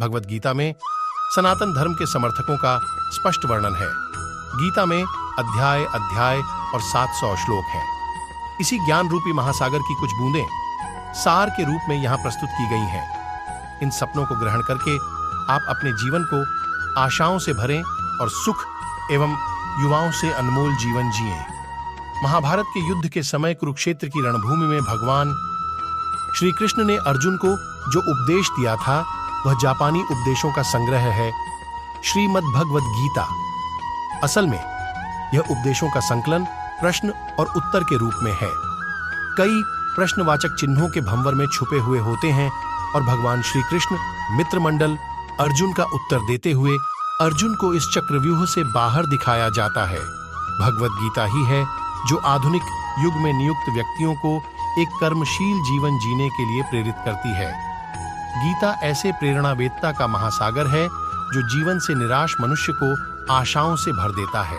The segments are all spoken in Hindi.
भगवद गीता में सनातन धर्म के समर्थकों का स्पष्ट वर्णन है। गीता में अध्याय अध्याय और 700 श्लोक हैं। इसी ज्ञान रूपी महासागर की कुछ बूंदें सार के रूप में यहां प्रस्तुत की गई हैं। इन सपनों को ग्रहण करके आप अपने जीवन को आशाओं से भरें और सुख एवं युवाओं से अनमोल जीवन जिएं। महाभारत के युद्ध के समय कुरुक्षेत्र की रणभूमि में भगवान श्री कृष्ण ने अर्जुन को जो उपदेश दिया था वह जापानी उपदेशों का संग्रह है, श्रीमद् भगवद गीता। असल में यह उपदेशों का संकलन प्रश्न और उत्तर के रूप में है। कई प्रश्नवाचक चिन्हों के भंवर में छुपे हुए होते हैं और भगवान श्री कृष्ण मित्रमंडल अर्जुन का उत्तर देते हुए अर्जुन को इस चक्रव्यूह से बाहर दिखाया जाता है। भगवद गीता ही है जो आधुनिक युग में नियुक्त व्यक्तियों को एक कर्मशील जीवन जीने के लिए प्रेरित करती है। गीता ऐसे प्रेरणावेत्ता का महासागर है जो जीवन से निराश मनुष्य को आशाओं से भर देता है।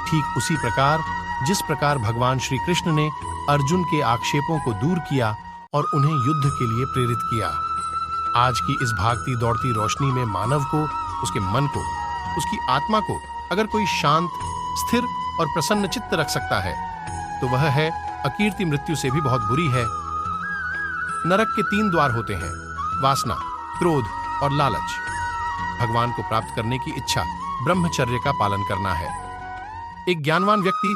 ठीक उसी प्रकार जिस प्रकार भगवान श्री कृष्ण ने अर्जुन के आक्षेपों को दूर किया और उन्हें युद्ध के लिए प्रेरित किया। आज की इस भागती दौड़ती रोशनी में मानव को, उसके मन को, उसकी आत्मा को अगर कोई शांत, स्थिर और प्रसन्न चित्त रख सकता है तो वह है अकीर्ति मृत्यु से भी बहुत बुरी है। नरक के 3 द्वार होते हैं, वासना, क्रोध और लालच। भगवान को प्राप्त करने की इच्छा ब्रह्मचर्य का पालन करना है। एक ज्ञानवान व्यक्ति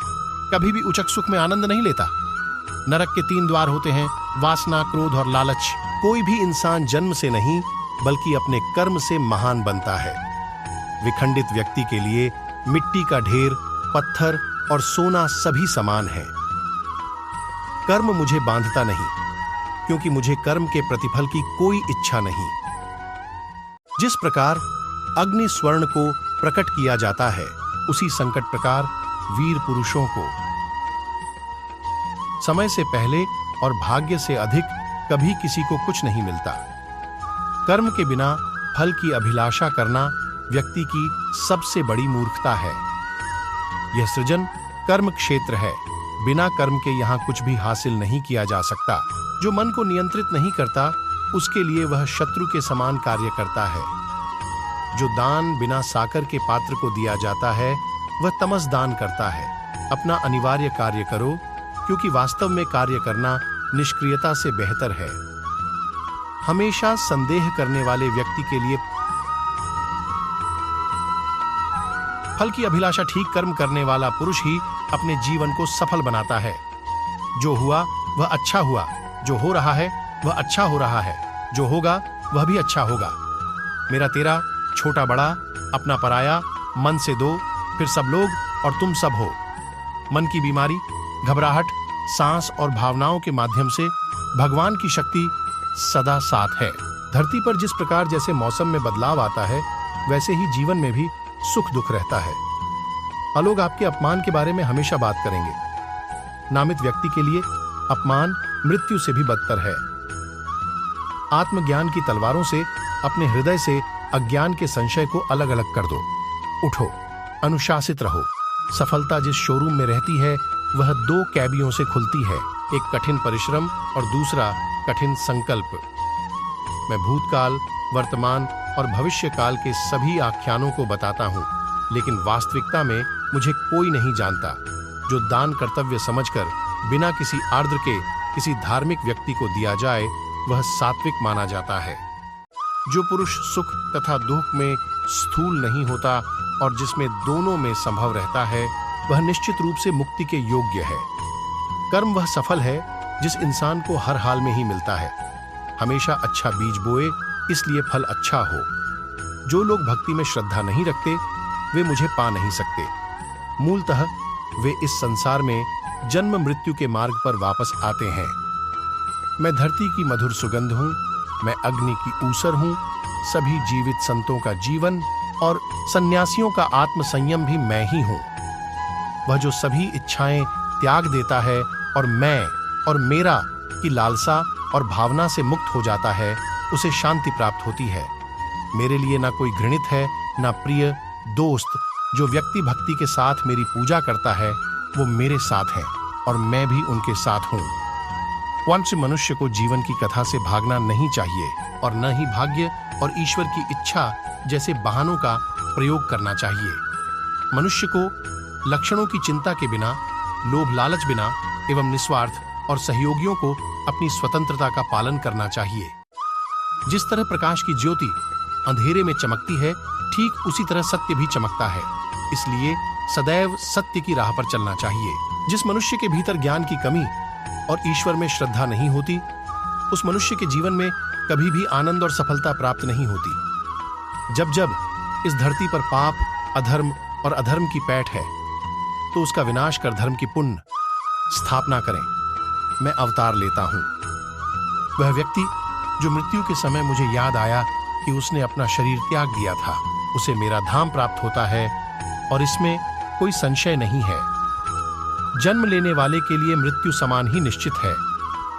कभी भी उचक सुख में आनंद नहीं लेता। नरक के 3 द्वार होते हैं, वासना, क्रोध और लालच। कोई भी इंसान जन्म से नहीं बल्कि अपने कर्म से महान बनता है। विखंडित व्यक्ति के लिए मिट्टी का ढेर, पत्थर और सोना सभी समान है। कर्म मुझे बांधता नहीं क्योंकि मुझे कर्म के प्रतिफल की कोई इच्छा नहीं। जिस प्रकार अग्नि स्वर्ण को प्रकट किया जाता है उसी संकट प्रकार वीर पुरुषों को समय से पहले और भाग्य से अधिक कभी किसी को कुछ नहीं मिलता। कर्म के बिना फल की अभिलाषा करना व्यक्ति की सबसे बड़ी मूर्खता है। यह सृजन कर्म क्षेत्र है। बिना कर्म के यहां कुछ भी हासिल नहीं किया जा सकता। जो मन को नियंत्रित नहीं करता उसके लिए वह शत्रु के समान कार्य करता है। जो दान बिना साकर के पात्र को दिया जाता है वह तमस दान करता है। अपना अनिवार्य कार्य करो क्योंकि वास्तव में कार्य करना निष्क्रियता से बेहतर है। हमेशा संदेह करने वाले व्यक्ति के लिए फल की अभिलाषा ठीक कर्म करने वाला पुरुष ही अपने जीवन को सफल बनाता है। जो हुआ वह अच्छा हुआ, जो हो रहा है वह अच्छा हो रहा है, जो होगा वह भी अच्छा होगा। मेरा तेरा, छोटा बड़ा, अपना पराया, मन से दो, फिर सब लोग और तुम सब हो। मन की बीमारी, घबराहट, सांस और भावनाओं के माध्यम से भगवान की शक्ति सदा साथ है। धरती पर जिस प्रकार जैसे मौसम में बदलाव आता है वैसे ही जीवन में भी सुख दुख रहता है। लोग आपके अपमान के बारे में हमेशा बात करेंगे। नामित व्यक्ति के लिए अपमान मृत्यु से भी बदतर है। आत्मज्ञान की तलवारों से अपने हृदय से अज्ञान के संशय को अलग अलग कर दो। उठो, अनुशासित रहो। सफलता जिस शोरूम में रहती है वह 2 कैबियों से खुलती है, एक कठिन परिश्रम और दूसरा कठिन संकल्प। मैं भूतकाल, वर्तमान और भविष्य काल के सभी आख्यानों को बताता हूं, लेकिन वास्तविकता में मुझे कोई नहीं जानता। जो दान कर्तव्य समझकर बिना किसी आर्द्र के किसी धार्मिक व्यक्ति को दिया जाए वह सात्विक माना जाता है। जो पुरुष सुख तथा दुख में स्थूल नहीं होता और जिसमें दोनों में संभव रहता है वह निश्चित रूप से मुक्ति के योग्य है। कर्म वह सफल है जिस इंसान को हर हाल में ही मिलता है। हमेशा अच्छा बीज बोए इसलिए फल अच्छा हो। जो लोग भक्ति में श्रद्धा नहीं रखते वे मुझे पा नहीं सकते। मूलतः वे इस संसार में जन्म मृत्यु के मार्ग पर वापस आते हैं। मैं धरती की मधुर सुगंध हूं, मैं अग्नि की ऊसर हूं, सभी जीवित संतों का जीवन और सन्यासियों का आत्म संयम भी मैं ही हूं। वह जो सभी इच्छाएं त्याग देता है और मैं और मेरा की लालसा और भावना से मुक्त हो जाता है उसे शांति प्राप्त होती है। मेरे लिए ना कोई घृणित है ना प्रिय दोस्त। जो व्यक्ति भक्ति के साथ मेरी पूजा करता है वो मेरे साथ है और मैं भी उनके साथ हूं। वंश मनुष्य को जीवन की कथा से भागना नहीं चाहिए और न ही भाग्य और ईश्वर की इच्छा जैसे बहानों का प्रयोग करना चाहिए। मनुष्य को लक्षणों की चिंता के बिना, लोभ लालच बिना एवं निस्वार्थ और सहयोगियों को अपनी स्वतंत्रता का पालन करना चाहिए। जिस तरह प्रकाश की ज्योति अंधेरे में चमकती है, ठीक उसी तरह सत्य भी चमकता है। इसलिए सदैव सत्य की राह पर चलना चाहिए। जिस मनुष्य के भीतर ज्ञान की कमी और ईश्वर में श्रद्धा नहीं होती, उस मनुष्य के जीवन में कभी भी आनंद और सफलता प्राप्त नहीं होती। जब जब इस धरती पर पाप, अधर्म और अधर्म की पैठ है, तो उसका विनाश कर धर्म की पुण्य स्थापना करें। मैं अवतार लेता हूं। वह व्यक्ति जो मृत्यु के समय मुझे याद आया कि उसने अपना शरीर त्याग दिया था, उसे मेरा धाम प्राप्त होता है और इसमें कोई संशय नहीं है। जन्म लेने वाले के लिए मृत्यु समान ही निश्चित है,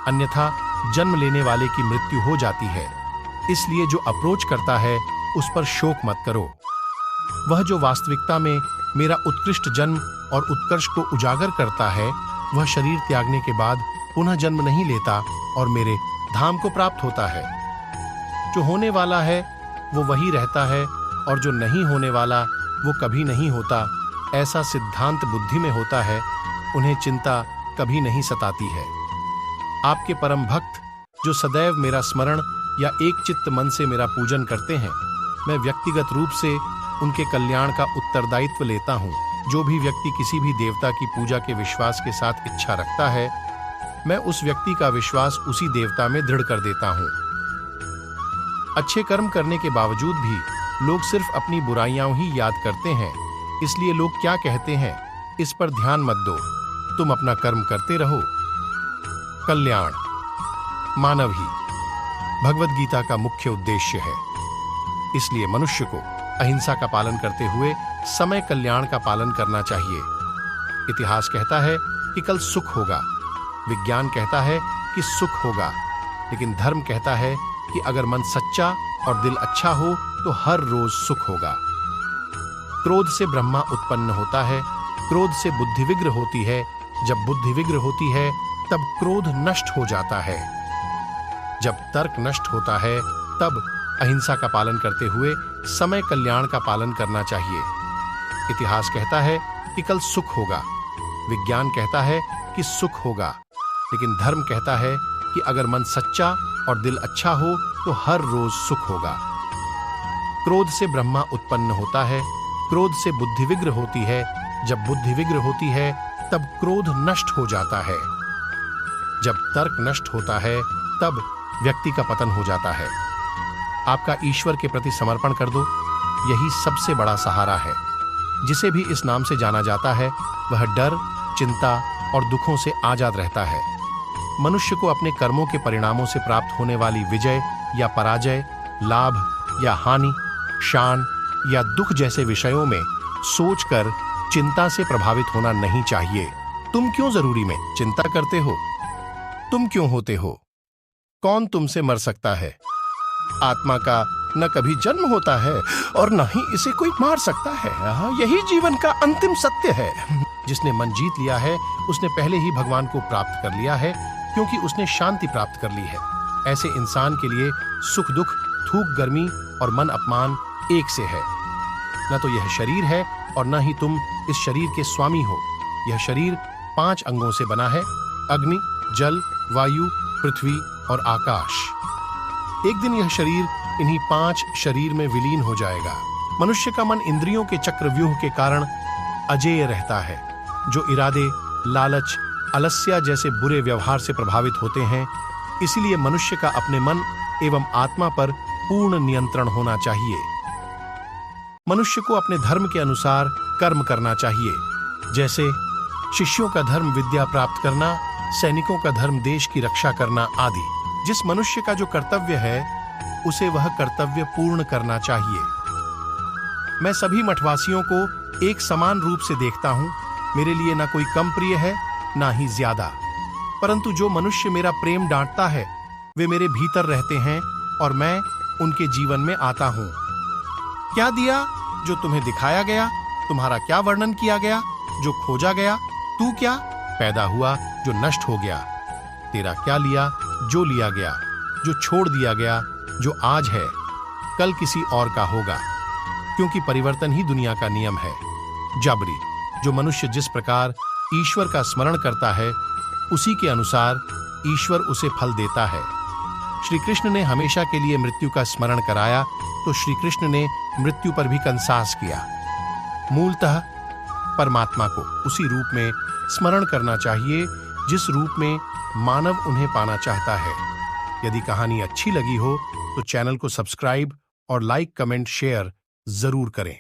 अन्यथा जन्म लेने वाले की मृत्यु हो जाती है। इसलिए जो अप्रोच करता है उस पर शोक मत करो। वह जो वास्तविकता में मेरा उत्कृष्ट जन्म और उत्कर्ष को उजागर करता है, वह शरीर त्यागने के बाद पुनः जन्म नहीं लेता और मेरे धाम को प्राप्त होता है। जो होने वाला है वो वही रहता है और जो नहीं होने वाला वो कभी नहीं होता, ऐसा सिद्धांत बुद्धि में होता है, उन्हें चिंता कभी नहीं सताती है। आपके परम भक्त जो सदैव मेरा स्मरण या एक चित्त मन से मेरा पूजन करते हैं, मैं व्यक्तिगत रूप से उनके कल्याण का उत्तरदायित्व लेता हूँ। जो भी व्यक्ति किसी भी देवता की पूजा के विश्वास के साथ इच्छा रखता है, मैं उस व्यक्ति का विश्वास उसी देवता में दृढ़ कर देता हूँ। अच्छे कर्म करने के बावजूद भी लोग सिर्फ अपनी बुराइयां ही याद करते हैं, इसलिए लोग क्या कहते हैं इस पर ध्यान मत दो, तुम अपना कर्म करते रहो। कल्याण मानव ही भगवद गीता का मुख्य उद्देश्य है। इसलिए मनुष्य को अहिंसा का पालन करते हुए समय कल्याण का पालन करना चाहिए। इतिहास कहता है कि कल सुख होगा, विज्ञान कहता है कि सुख होगा, लेकिन धर्म कहता है कि अगर मन सच्चा और दिल अच्छा हो तो हर रोज सुख होगा। क्रोध से ब्रह्मा उत्पन्न होता है, क्रोध से बुद्धि विग्र होती है, जब बुद्धि विग्र होती है तब क्रोध नष्ट हो जाता है। जब तर्क नष्ट होता है तब अहिंसा का पालन करते हुए समय कल्याण का पालन करना चाहिए। इतिहास कहता है कि कल सुख होगा, विज्ञान कहता है कि सुख होगा, लेकिन धर्म कहता है कि अगर मन सच्चा और दिल अच्छा हो तो हर रोज सुख होगा। क्रोध से ब्रह्मा उत्पन्न होता है, क्रोध से बुद्धि विग्र होती है, जब बुद्धि विग्र होती है तब क्रोध नष्ट हो जाता है। जब तर्क नष्ट होता है तब व्यक्ति का पतन हो जाता है। आपका ईश्वर के प्रति समर्पण कर दो, यही सबसे बड़ा सहारा है। जिसे भी इस नाम से जाना जाता है वह डर, चिंता और दुखों से आजाद रहता है। मनुष्य को अपने कर्मों के परिणामों से प्राप्त होने वाली विजय या पराजय, लाभ या हानि, शान या दुख जैसे विषयों में सोचकर चिंता से प्रभावित होना नहीं चाहिए। तुम क्यों जरूरी में चिंता करते हो? तुम क्यों होते हो? कौन तुमसे मर सकता है? आत्मा का न कभी जन्म होता है और न ही इसे कोई मार सकता है। यही जीवन का अंतिम सत्य है। जिसने मन जीत लिया है उसने पहले ही भगवान को प्राप्त कर लिया है, क्योंकि उसने शांति प्राप्त कर ली है। ऐसे इंसान के लिए सुख दुख, थूक गर्मी और मन अपमान एक से है। न तो यह शरीर है और न ही तुम इस शरीर के स्वामी हो। यह शरीर 5 अंगों से बना है: अग्नि, जल, वायु, पृथ्वी और आकाश। एक दिन यह शरीर इन्हीं 5 शरीर में विलीन हो जाएगा। मनुष्य का मन इंद्रियों के चक्रव्यूह के कारण अजेय रहता है। जो इरादे, लालच, अलस्या जैसे बुरे व्यवहार से प्रभावित होते हैं, इसीलिए मनुष्य का अपने मन एवं आत्मा पर पूर्ण नियंत्रण होना चाहिए। मनुष्य को अपने धर्म के अनुसार कर्म करना चाहिए, जैसे शिष्यों का धर्म विद्या प्राप्त करना, सैनिकों का धर्म देश की रक्षा करना आदि। जिस मनुष्य का जो कर्तव्य है उसे वह कर्तव्य पूर्ण करना चाहिए। मैं सभी मठवासियों को एक समान रूप से देखता हूं। मेरे लिए ना कोई कम प्रिय है ना ही ज्यादा, परंतु जो मनुष्य मेरा प्रेम डांटता है वे मेरे भीतर रहते हैं और मैं उनके जीवन में आता हूं। क्या दिया जो तुम्हें दिखाया गया? तुम्हारा क्या वर्णन किया गया जो खोजा गया? तू क्या पैदा हुआ जो नष्ट हो गया? तेरा क्या लिया, जो लिया गया, जो छोड़ दिया गया, जो आज है कल किसी और का होगा, क्योंकि परिवर्तन ही दुनिया का नियम है। जाबरी, जो मनुष्य जिस प्रकार ईश्वर का स्मरण करता है उसी के अनुसार ईश्वर उसे फल देता है। श्री कृष्ण ने हमेशा के लिए मृत्यु का स्मरण कराया तो श्री कृष्ण ने मृत्यु पर भी कंसास किया। मूलतः परमात्मा को उसी रूप में स्मरण करना चाहिए जिस रूप में मानव उन्हें पाना चाहता है। यदि कहानी अच्छी लगी हो तो चैनल को सब्सक्राइब और लाइक, कमेंट, शेयर जरूर करें।